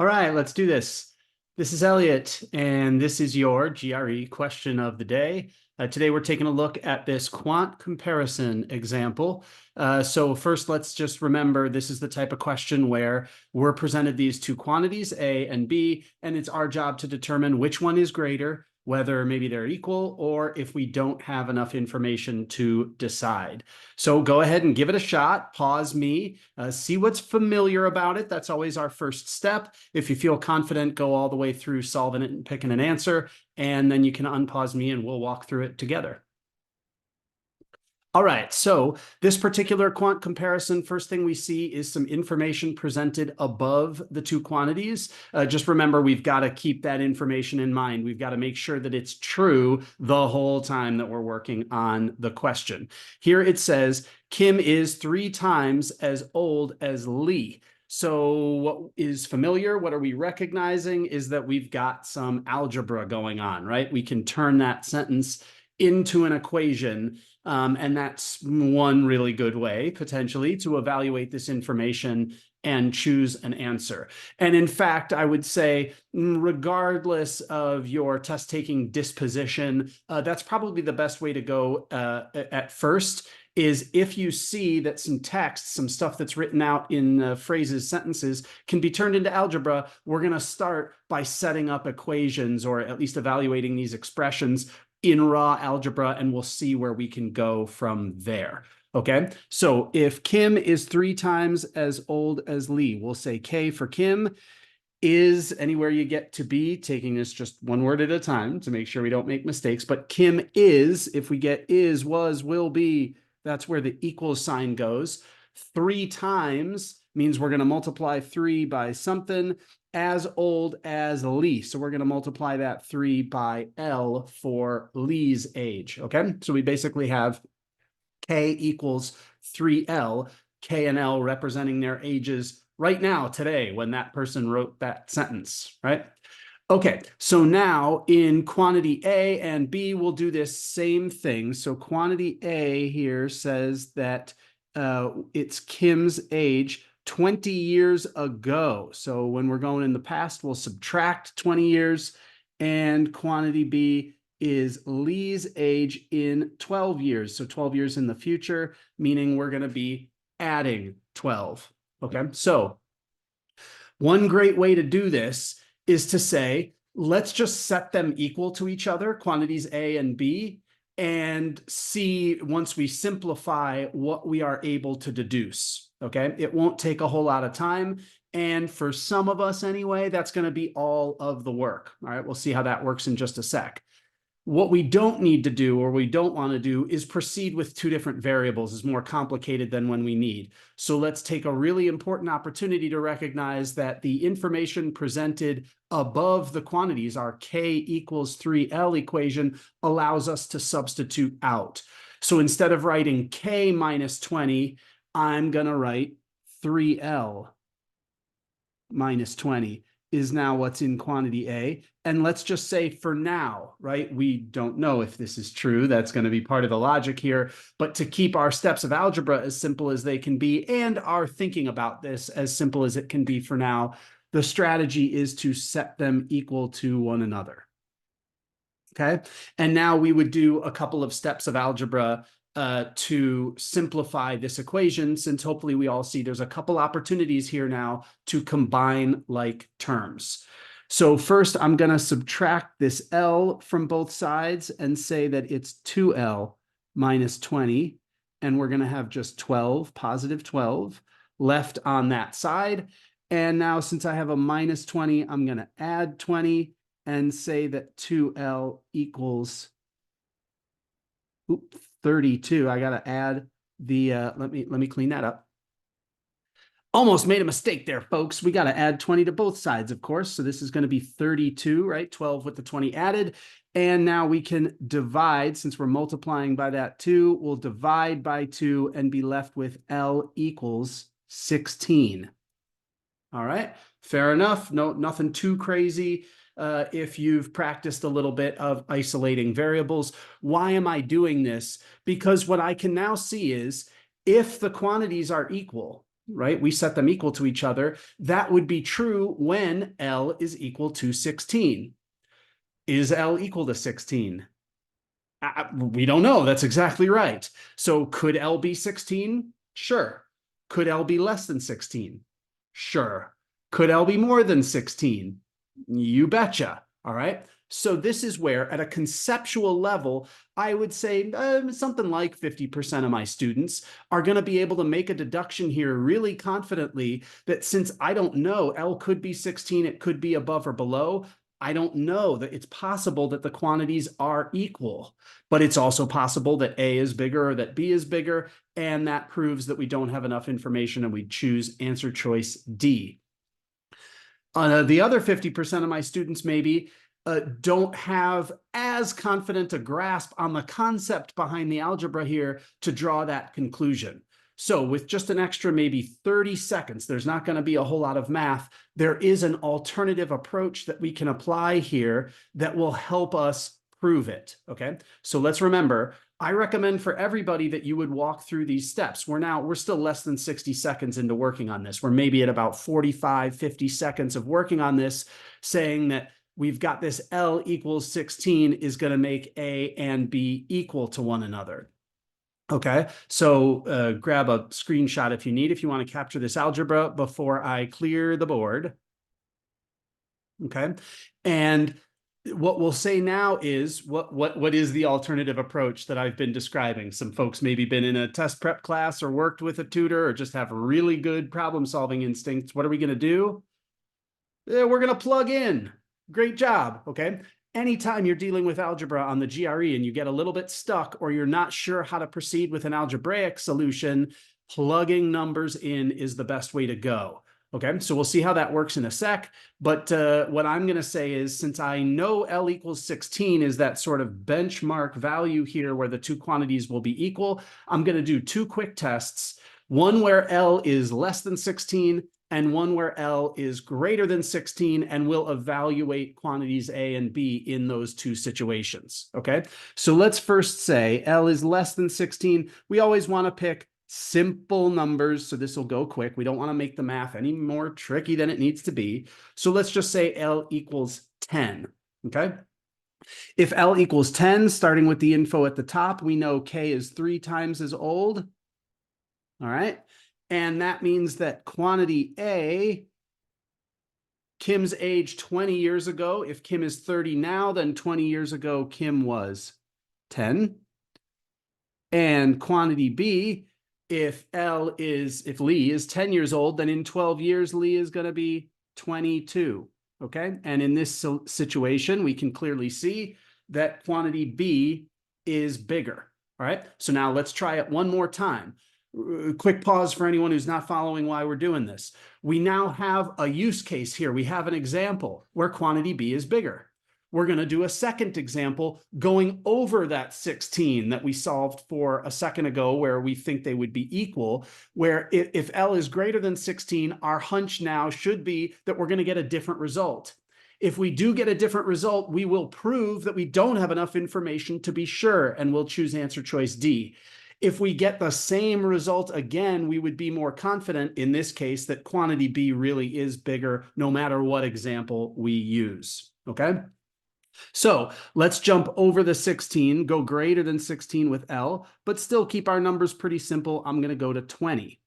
All right, let's do this. This is Elliot, and this is your GRE question of the day. Today, we're taking a look at this quant comparison example. So first, let's just remember this is the type of question where we're presented these two quantities, A and B, and it's our job to determine which one is greater, whether maybe they're equal, or if we don't have enough information to decide. So go ahead and give it a shot. Pause me, see what's familiar about it. That's always our first step. If you feel confident, go all the way through solving it and picking an answer, and then you can unpause me and we'll walk through it together. All right, so this particular quant comparison, first thing we see is some information presented above the two quantities. Just remember, we've got to keep that information in mind. We've got to make sure that it's true the whole time that we're working on the question. Here it says, Kim is 3 times as old as Lee. So what is familiar, what are we recognizing, is that we've got some algebra going on, right? We can turn that sentence into an equation. And that's one really good way, potentially, to evaluate this information and choose an answer. And in fact, I would say, regardless of your test-taking disposition, that's probably the best way to go at first, is if you see that some text, some stuff that's written out in phrases, sentences, can be turned into algebra, we're going to start by setting up equations, or at least evaluating these expressions in raw algebra, and we'll see where we can go from there. Okay, so if Kim is 3 times as old as Lee, we'll say K for Kim is anywhere you get to be, taking this just one word at a time to make sure we don't make mistakes. But Kim is, if we get is, was, will be, that's where the equals sign goes. 3 times means we're going to multiply 3 by something, as old as Lee. So we're going to multiply that 3 by L for Lee's age. Okay, so we basically have K equals 3L, K and L representing their ages right now, today, when that person wrote that sentence, right? Okay, so now in quantity A and B, we'll do this same thing. So quantity A here says that it's Kim's age 20 years ago. So when we're going in the past, we'll subtract 20 years. And quantity B is Lee's age in 12 years. So 12 years in the future, meaning we're going to be adding 12. Okay, so one great way to do this is to say, let's just set them equal to each other, quantities A and B, and see, once we simplify, what we are able to deduce. Okay, it won't take a whole lot of time. And for some of us anyway, that's going to be all of the work. All right, we'll see how that works in just a sec. What we don't need to do, or we don't want to do, is proceed with 2 different variables. Is more complicated than when we need. So let's take a really important opportunity to recognize that the information presented above the quantities, our K equals 3L equation, allows us to substitute out. So instead of writing K minus 20, I'm going to write 3L minus 20 is now what's in quantity A. And let's just say for now, right, we don't know if this is true. That's going to be part of the logic here. But to keep our steps of algebra as simple as they can be, and our thinking about this as simple as it can be for now, the strategy is to set them equal to one another. Okay, and now we would do a couple of steps of algebra to simplify this equation, since hopefully we all see there's a couple opportunities here now to combine like terms. So first, I'm going to subtract this L from both sides and say that it's 2L minus 20, and we're going to have just 12, positive 12, left on that side. And now, since I have a minus 20, I'm going to add 20 and say that 2L equals 32. I got to add the, let me clean that up. Almost made a mistake there, folks. We got to add 20 to both sides, of course. So this is going to be 32, right? 12 with the 20 added. And now we can divide, since we're multiplying by that 2, we'll divide by 2 and be left with L equals 16. All right, fair enough. No, nothing too crazy. If you've practiced a little bit of isolating variables. Why am I doing this? Because what I can now see is, if the quantities are equal, right? We set them equal to each other. That would be true when L is equal to 16. Is L equal to 16? We don't know. That's exactly right. So could L be 16? Sure. Could L be less than 16? Sure. Could L be more than 16? You betcha. All right. So this is where, at a conceptual level, I would say something like 50% of my students are going to be able to make a deduction here really confidently that since I don't know, L could be 16, it could be above or below. I don't know that it's possible that the quantities are equal, but it's also possible that A is bigger or that B is bigger, and that proves that we don't have enough information and we choose answer choice D. The other 50% of my students maybe don't have as confident a grasp on the concept behind the algebra here to draw that conclusion. So with just an extra maybe 30 seconds, there's not going to be a whole lot of math. There is an alternative approach that we can apply here that will help us prove it. Okay, so let's remember, I recommend for everybody that you would walk through these steps. We're still less than 60 seconds into working on this. We're maybe at about 45, 50 seconds of working on this, saying that we've got this L equals 16 is going to make A and B equal to one another. Okay, so grab a screenshot if you want to capture this algebra before I clear the board. Okay, and what we'll say now is what is the alternative approach that I've been describing? Some folks maybe been in a test prep class or worked with a tutor or just have really good problem solving instincts. What are we going to do? We're going to plug in. Great job. Okay. Anytime you're dealing with algebra on the GRE and you get a little bit stuck or you're not sure how to proceed with an algebraic solution, plugging numbers in is the best way to go. Okay, so we'll see how that works in a sec. But what I'm going to say is, since I know L equals 16 is that sort of benchmark value here where the two quantities will be equal, I'm going to do two quick tests, one where L is less than 16 and one where L is greater than 16, and we'll evaluate quantities A and B in those two situations. Okay, so let's first say L is less than 16. We always want to pick simple numbers, so this will go quick. We don't want to make the math any more tricky than it needs to be. So let's just say L equals 10, okay? If L equals 10, starting with the info at the top, we know K is 3 times as old, all right? And that means that quantity A, Kim's age 20 years ago. If Kim is 30 now, then 20 years ago, Kim was 10. And quantity B, if Lee is 10 years old, then in 12 years, Lee is going to be 22. Okay. And in this situation, we can clearly see that quantity B is bigger. All right. So now let's try it one more time. Quick pause for anyone who's not following why we're doing this. We now have a use case here. We have an example where quantity B is bigger. We're going to do a second example going over that 16 that we solved for a second ago where we think they would be equal, where if L is greater than 16, our hunch now should be that we're going to get a different result. If we do get a different result, we will prove that we don't have enough information to be sure, and we'll choose answer choice D. If we get the same result again, we would be more confident in this case that quantity B really is bigger no matter what example we use. Okay? So let's jump over the 16, go greater than 16 with L, but still keep our numbers pretty simple. I'm going to go to 20.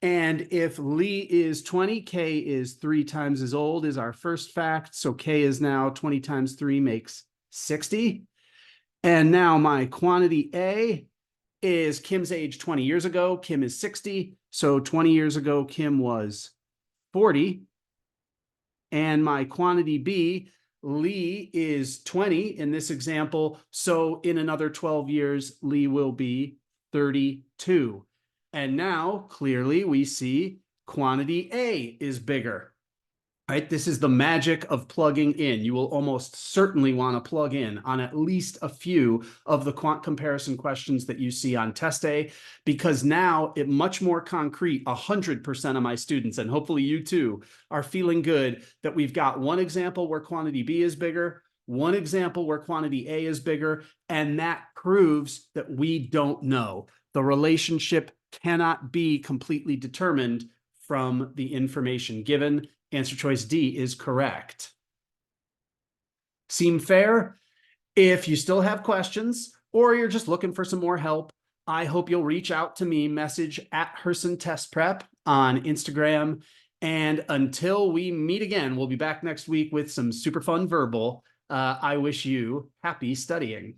And if Lee is 20, K is 3 times as old is our first fact. So K is now 20 times 3 makes 60. And now my quantity A is Kim's age 20 years ago. Kim is 60. So 20 years ago, Kim was 40. And my quantity B, Lee is 20 in this example. So in another 12 years, Lee will be 32. And now clearly we see quantity A is bigger. Right? This is the magic of plugging in. You will almost certainly want to plug in on at least a few of the quant comparison questions that you see on test A, because now it much more concrete, 100% of my students, and hopefully you too, are feeling good that we've got one example where quantity B is bigger, one example where quantity A is bigger, and that proves that we don't know. The relationship cannot be completely determined from the information given. Answer choice D is correct. Seem fair? If you still have questions or you're just looking for some more help, I hope you'll reach out to me, message at Herson Test Prep on Instagram. And until we meet again, we'll be back next week with some super fun verbal. I wish you happy studying.